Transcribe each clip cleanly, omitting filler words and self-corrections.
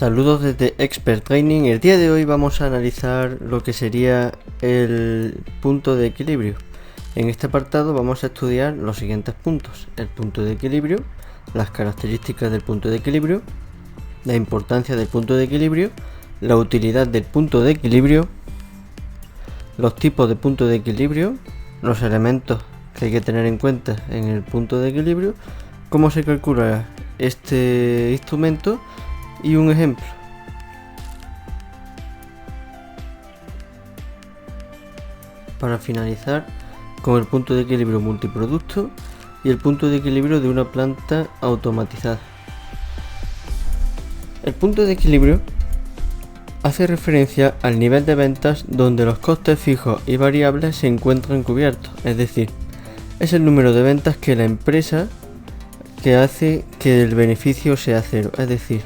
Saludos desde Expert Training. El día de hoy vamos a analizar lo que sería el punto de equilibrio. En este apartado vamos a estudiar los siguientes puntos: el punto de equilibrio, las características del punto de equilibrio, la importancia del punto de equilibrio, la utilidad del punto de equilibrio, los tipos de punto de equilibrio, los elementos que hay que tener en cuenta en el punto de equilibrio, cómo se calcula este instrumento y un ejemplo. Para finalizar con el punto de equilibrio multiproducto y el punto de equilibrio de una planta automatizada. El punto de equilibrio hace referencia al nivel de ventas donde los costes fijos y variables se encuentran cubiertos, es decir, es el número de ventas que la empresa que hace que el beneficio sea cero. Es decir,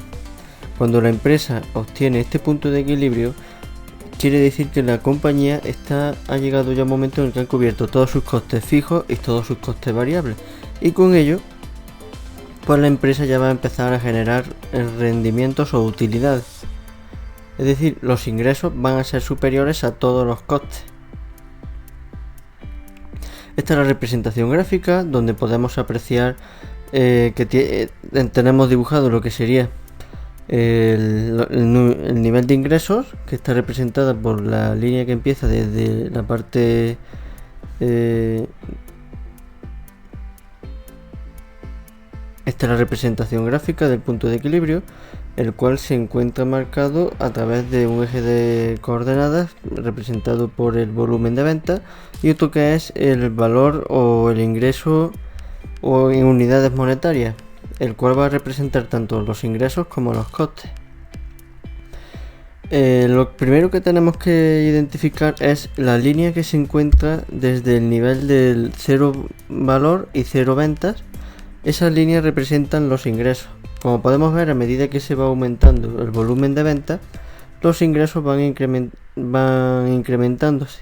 cuando la empresa obtiene este punto de equilibrio, quiere decir que la compañía ha llegado ya a un momento en el que ha cubierto todos sus costes fijos y todos sus costes variables, y con ello pues la empresa ya va a empezar a generar rendimientos o utilidades. Es decir, los ingresos van a ser superiores a todos los costes. Esta es la representación gráfica donde podemos apreciar que tenemos dibujado lo que sería el nivel de ingresos, que está representada por la línea que empieza desde la parte esta es la representación gráfica del punto de equilibrio, el cual se encuentra marcado a través de un eje de coordenadas representado por el volumen de venta y otro que es el valor o el ingreso o en unidades monetarias, el cual va a representar tanto los ingresos como los costes. Lo primero que tenemos que identificar es la línea que se encuentra desde el nivel del 0 valor y 0 ventas. Esas líneas representan los ingresos. Como podemos ver, a medida que se va aumentando el volumen de ventas, los ingresos van incrementándose.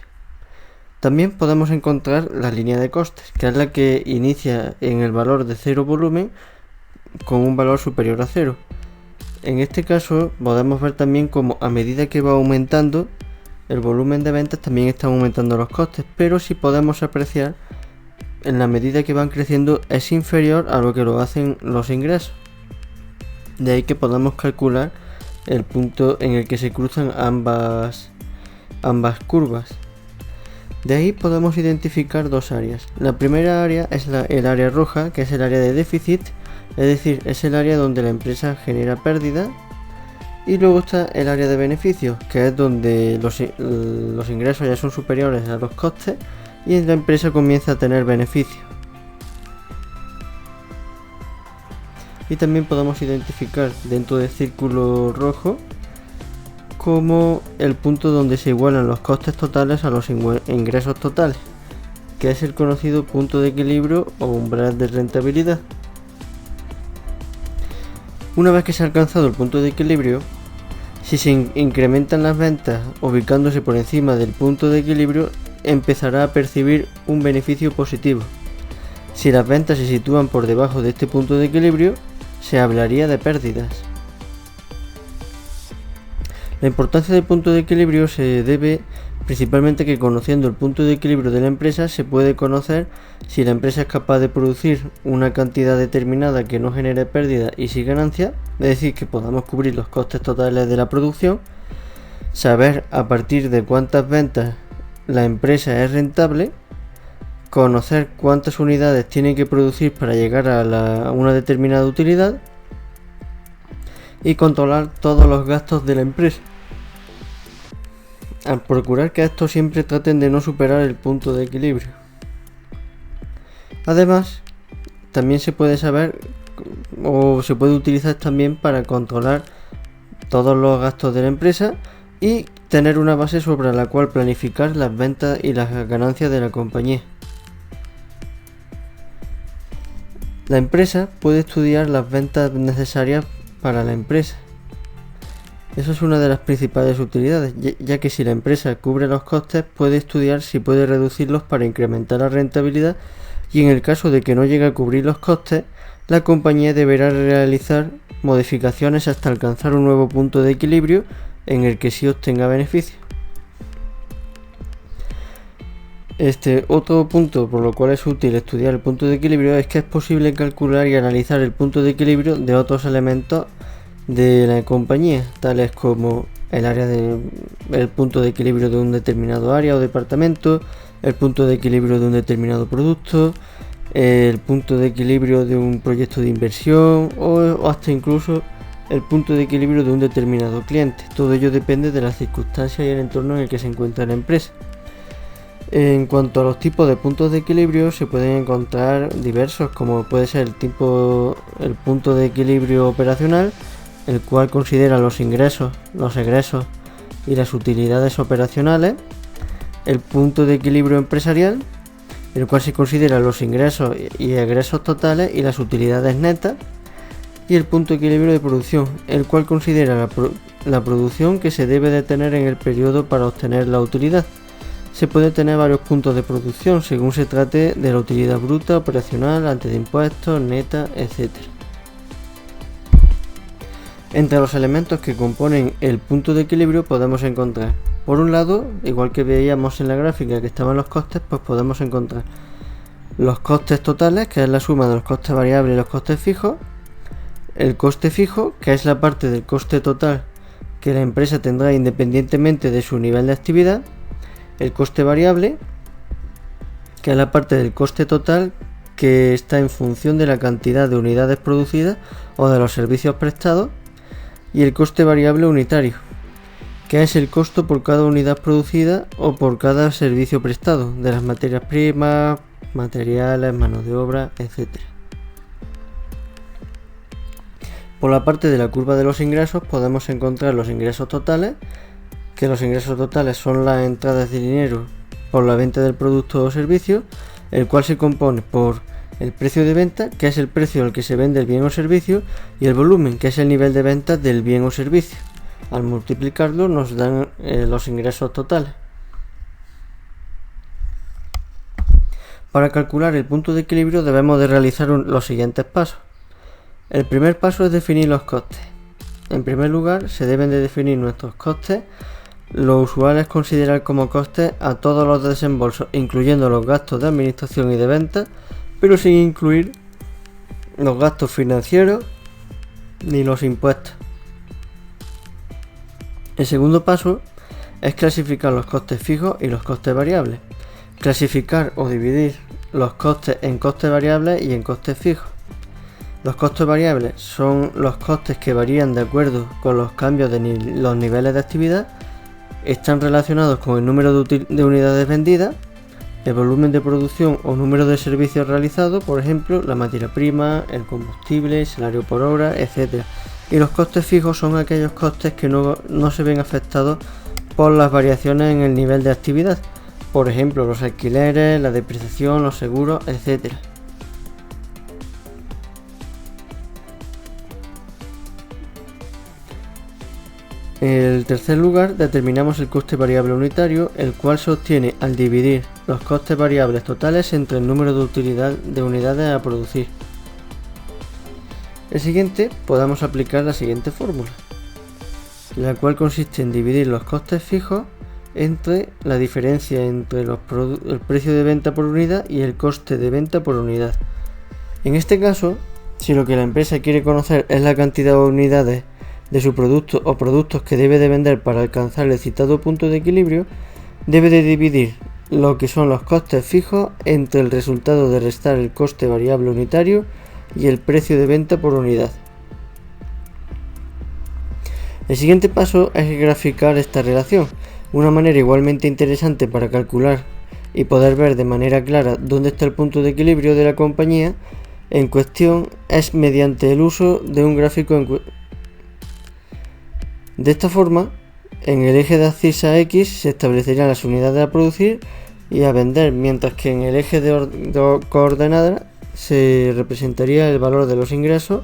También podemos encontrar la línea de costes, que es la que inicia en el valor de 0 volumen con un valor superior a 0. En este caso podemos ver también como a medida que va aumentando el volumen de ventas también están aumentando los costes, pero si podemos apreciar, en la medida que van creciendo es inferior a lo que lo hacen los ingresos. De ahí que podamos calcular el punto en el que se cruzan ambas curvas. De ahí podemos identificar dos áreas. La primera área es el área roja, que es el área de déficit, es decir, es el área donde la empresa genera pérdida. Y luego está el área de beneficios, que es donde los ingresos ya son superiores a los costes y la empresa comienza a tener beneficios. Y también podemos identificar dentro del círculo rojo como el punto donde se igualan los costes totales a los ingresos totales, que es el conocido punto de equilibrio o umbral de rentabilidad. Una vez que se ha alcanzado el punto de equilibrio, si se incrementan las ventas ubicándose por encima del punto de equilibrio, empezará a percibir un beneficio positivo. Si las ventas se sitúan por debajo de este punto de equilibrio, se hablaría de pérdidas. La importancia del punto de equilibrio se debe principalmente que, conociendo el punto de equilibrio de la empresa, se puede conocer si la empresa es capaz de producir una cantidad determinada que no genere pérdida y sí ganancia, es decir, que podamos cubrir los costes totales de la producción, saber a partir de cuántas ventas la empresa es rentable, conocer cuántas unidades tiene que producir para llegar a una determinada utilidad y controlar todos los gastos de la empresa, al procurar que estos siempre traten de no superar el punto de equilibrio. Además, también se puede saber o se puede utilizar también para controlar todos los gastos de la empresa y tener una base sobre la cual planificar las ventas y las ganancias de la compañía. La empresa puede estudiar las ventas necesarias para la empresa. Eso es una de las principales utilidades, ya que si la empresa cubre los costes, puede estudiar si puede reducirlos para incrementar la rentabilidad, y en el caso de que no llegue a cubrir los costes, la compañía deberá realizar modificaciones hasta alcanzar un nuevo punto de equilibrio en el que sí obtenga beneficio. Otro punto por lo cual es útil estudiar el punto de equilibrio es que es posible calcular y analizar el punto de equilibrio de otros elementos de la compañía, tales como el punto de equilibrio de un determinado área o departamento, el punto de equilibrio de un determinado producto, el punto de equilibrio de un proyecto de inversión o hasta incluso el punto de equilibrio de un determinado cliente. Todo ello depende de las circunstancias y el entorno en el que se encuentra la empresa. En cuanto a los tipos de puntos de equilibrio, se pueden encontrar diversos, como puede ser el punto de equilibrio operacional, el cual considera los ingresos, los egresos y las utilidades operacionales; el punto de equilibrio empresarial, el cual se considera los ingresos y egresos totales y las utilidades netas; y el punto de equilibrio de producción, el cual considera la producción que se debe de tener en el periodo para obtener la utilidad. Se puede tener varios puntos de producción según se trate de la utilidad bruta, operacional, antes de impuestos, neta, etc. Entre los elementos que componen el punto de equilibrio podemos encontrar, por un lado, igual que veíamos en la gráfica que estaban los costes, pues podemos encontrar los costes totales, que es la suma de los costes variables y los costes fijos; el coste fijo, que es la parte del coste total que la empresa tendrá independientemente de su nivel de actividad; el coste variable, que es la parte del coste total que está en función de la cantidad de unidades producidas o de los servicios prestados; y el coste variable unitario, que es el costo por cada unidad producida o por cada servicio prestado, de las materias primas, materiales, mano de obra, etc. Por la parte de la curva de los ingresos podemos encontrar los ingresos totales, que los ingresos totales son las entradas de dinero por la venta del producto o servicio, el cual se compone por el precio de venta, que es el precio al que se vende el bien o servicio, y el volumen, que es el nivel de venta del bien o servicio. Al multiplicarlo nos dan los ingresos totales. Para calcular el punto de equilibrio debemos de realizar los siguientes pasos. El primer paso es definir los costes. En primer lugar, se deben de definir nuestros costes. Lo usual es considerar como costes a todos los desembolsos, incluyendo los gastos de administración y de venta, pero sin incluir los gastos financieros ni los impuestos. El segundo paso es clasificar los costes fijos y los costes variables. Clasificar o dividir los costes en costes variables y en costes fijos. Los costes variables son los costes que varían de acuerdo con los cambios de los niveles de actividad. Están relacionados con el número de unidades vendidas, el volumen de producción o número de servicios realizados, por ejemplo, la materia prima, el combustible, el salario por hora, etc. Y los costes fijos son aquellos costes que no se ven afectados por las variaciones en el nivel de actividad, por ejemplo, los alquileres, la depreciación, los seguros, etc. En el tercer lugar, determinamos el coste variable unitario, el cual se obtiene al dividir los costes variables totales entre el número de unidades a producir. El siguiente, podemos aplicar la siguiente fórmula, la cual consiste en dividir los costes fijos entre la diferencia entre el precio de venta por unidad y el coste de venta por unidad. En este caso, si lo que la empresa quiere conocer es la cantidad de unidades de su producto o productos que debe de vender para alcanzar el citado punto de equilibrio, debe de dividir lo que son los costes fijos entre el resultado de restar el coste variable unitario y el precio de venta por unidad. El siguiente paso es graficar esta relación. Una manera igualmente interesante para calcular y poder ver de manera clara dónde está el punto de equilibrio de la compañía en cuestión es mediante el uso de un gráfico De esta forma, en el eje de abscisa X se establecerían las unidades a producir y a vender, mientras que en el eje de coordenadas se representaría el valor de los ingresos,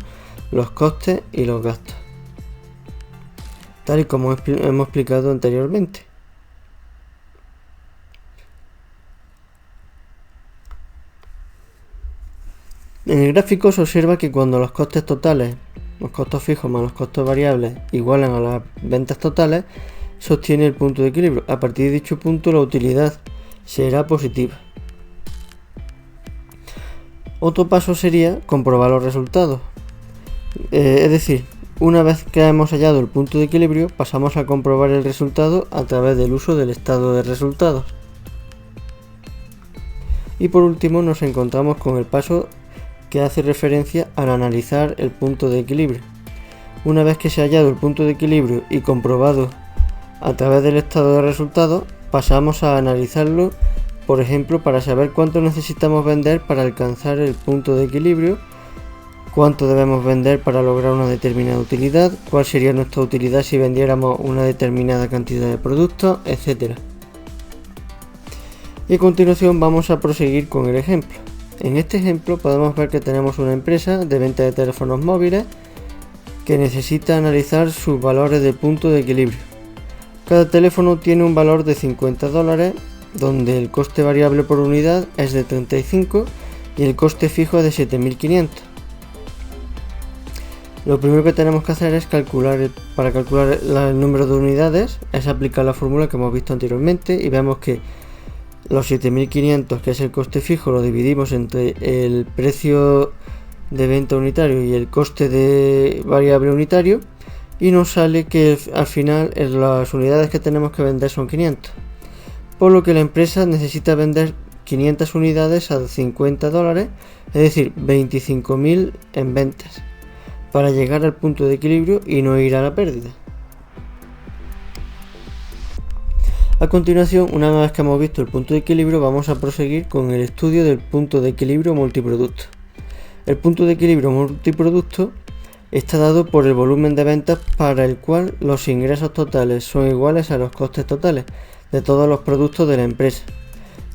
los costes y los gastos, tal y como hemos explicado anteriormente. En el gráfico se observa que cuando los costes totales, los costos fijos más los costos variables, igualan a las ventas totales, se obtiene el punto de equilibrio. A partir de dicho punto la utilidad será positiva. Otro paso sería comprobar los resultados. Es decir, una vez que hemos hallado el punto de equilibrio, pasamos a comprobar el resultado a través del uso del estado de resultados. Y por último nos encontramos con el paso que hace referencia al analizar el punto de equilibrio. Una vez que se ha hallado el punto de equilibrio y comprobado a través del estado de resultados, pasamos a analizarlo, por ejemplo, para saber cuánto necesitamos vender para alcanzar el punto de equilibrio, cuánto debemos vender para lograr una determinada utilidad, cuál sería nuestra utilidad si vendiéramos una determinada cantidad de productos, etc. Y a continuación vamos a proseguir con el ejemplo. En este ejemplo podemos ver que tenemos una empresa de venta de teléfonos móviles que necesita analizar sus valores de punto de equilibrio. Cada teléfono tiene un valor de $50, donde el coste variable por unidad es de 35 y el coste fijo es de 7.500. Lo primero que tenemos que hacer es para calcular el número de unidades, es aplicar la fórmula que hemos visto anteriormente y vemos que los 7.500, que es el coste fijo, lo dividimos entre el precio de venta unitario y el coste de variable unitario y nos sale que al final las unidades que tenemos que vender son 500. Por lo que la empresa necesita vender 500 unidades a $50, es decir, 25.000 en ventas, para llegar al punto de equilibrio y no ir a la pérdida. A continuación, una vez que hemos visto el punto de equilibrio, vamos a proseguir con el estudio del punto de equilibrio multiproducto. El punto de equilibrio multiproducto está dado por el volumen de ventas para el cual los ingresos totales son iguales a los costes totales de todos los productos de la empresa,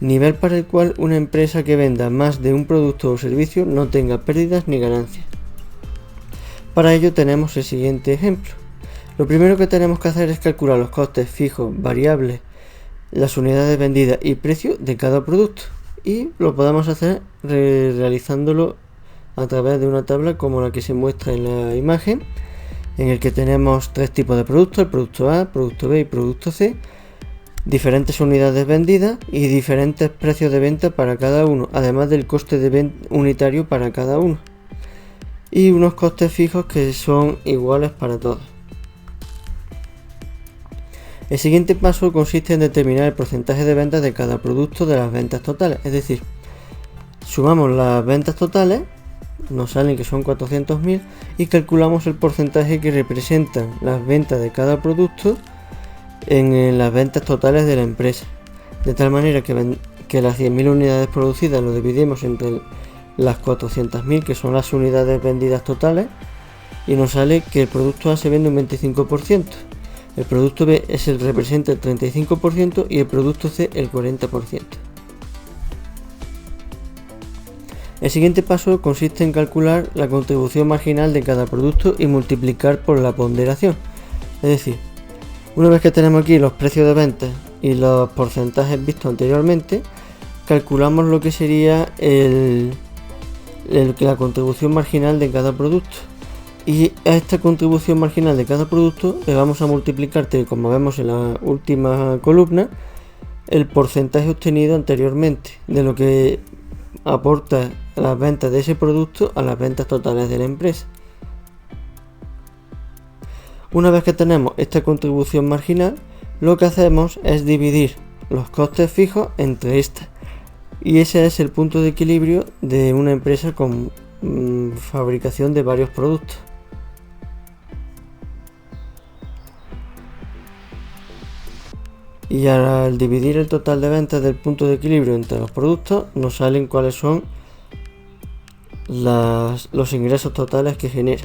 nivel para el cual una empresa que venda más de un producto o servicio no tenga pérdidas ni ganancias. Para ello tenemos el siguiente ejemplo. Lo primero que tenemos que hacer es calcular los costes fijos, variables, las unidades vendidas y precio de cada producto, y lo podemos hacer realizándolo a través de una tabla como la que se muestra en la imagen, en el que tenemos tres tipos de productos: el producto A, producto B y producto C, diferentes unidades vendidas y diferentes precios de venta para cada uno, además del coste de venta unitario para cada uno, y unos costes fijos que son iguales para todos. El siguiente paso consiste en determinar el porcentaje de ventas de cada producto de las ventas totales, es decir, sumamos las ventas totales, nos salen que son 400.000, y calculamos el porcentaje que representan las ventas de cada producto en las ventas totales de la empresa, de tal manera que las 100.000 unidades producidas lo dividimos entre las 400.000, que son las unidades vendidas totales, y nos sale que el producto A se vende un 25%, el producto B representa el 35% y el producto C el 40%. El siguiente paso consiste en calcular la contribución marginal de cada producto y multiplicar por la ponderación. Es decir, una vez que tenemos aquí los precios de venta y los porcentajes vistos anteriormente, calculamos lo que sería la contribución marginal de cada producto. Y a esta contribución marginal de cada producto le vamos a multiplicar, como vemos en la última columna, el porcentaje obtenido anteriormente de lo que aporta las ventas de ese producto a las ventas totales de la empresa. Una vez que tenemos esta contribución marginal, lo que hacemos es dividir los costes fijos entre estas, y ese es el punto de equilibrio de una empresa con fabricación de varios productos. Y al dividir el total de ventas del punto de equilibrio entre los productos, nos salen cuáles son los ingresos totales que genera.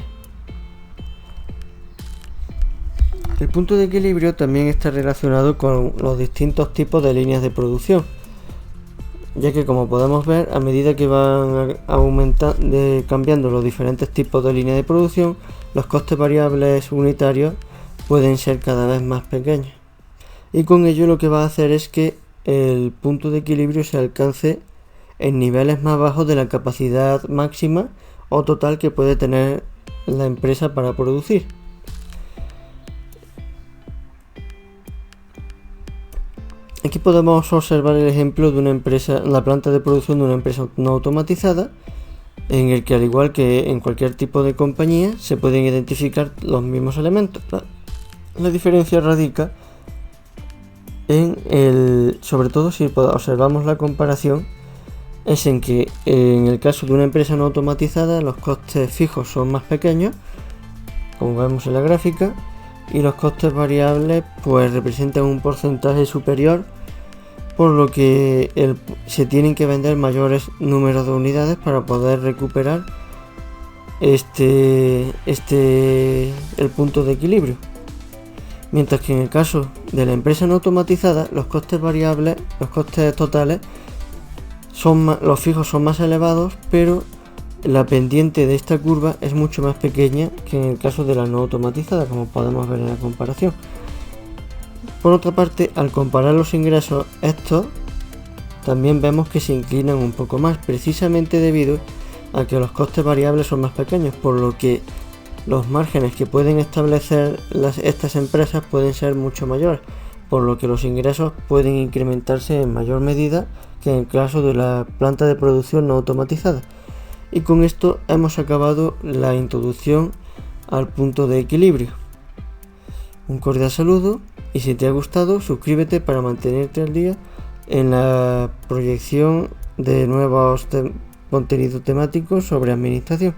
El punto de equilibrio también está relacionado con los distintos tipos de líneas de producción, ya que, como podemos ver, a medida que van cambiando los diferentes tipos de líneas de producción, los costes variables unitarios pueden ser cada vez más pequeños. Y con ello lo que va a hacer es que el punto de equilibrio se alcance en niveles más bajos de la capacidad máxima o total que puede tener la empresa para producir. Aquí podemos observar el ejemplo de una empresa, la planta de producción de una empresa no automatizada, en el que, al igual que en cualquier tipo de compañía, se pueden identificar los mismos elementos. La diferencia radica en sobre todo si observamos la comparación, es en que en el caso de una empresa no automatizada los costes fijos son más pequeños, como vemos en la gráfica, y los costes variables pues representan un porcentaje superior, por lo que se tienen que vender mayores números de unidades para poder recuperar el punto de equilibrio. Mientras que en el caso de la empresa no automatizada, los costes variables, los costes totales, los fijos son más elevados, pero la pendiente de esta curva es mucho más pequeña que en el caso de la no automatizada, como podemos ver en la comparación. Por otra parte, al comparar los ingresos, estos también vemos que se inclinan un poco más, precisamente debido a que los costes variables son más pequeños, por lo que los márgenes que pueden establecer estas empresas pueden ser mucho mayores, por lo que los ingresos pueden incrementarse en mayor medida que en el caso de la planta de producción no automatizada. Y con esto hemos acabado la introducción al punto de equilibrio. Un cordial saludo, y si te ha gustado, suscríbete para mantenerte al día en la proyección de nuevos contenidos temáticos sobre administración.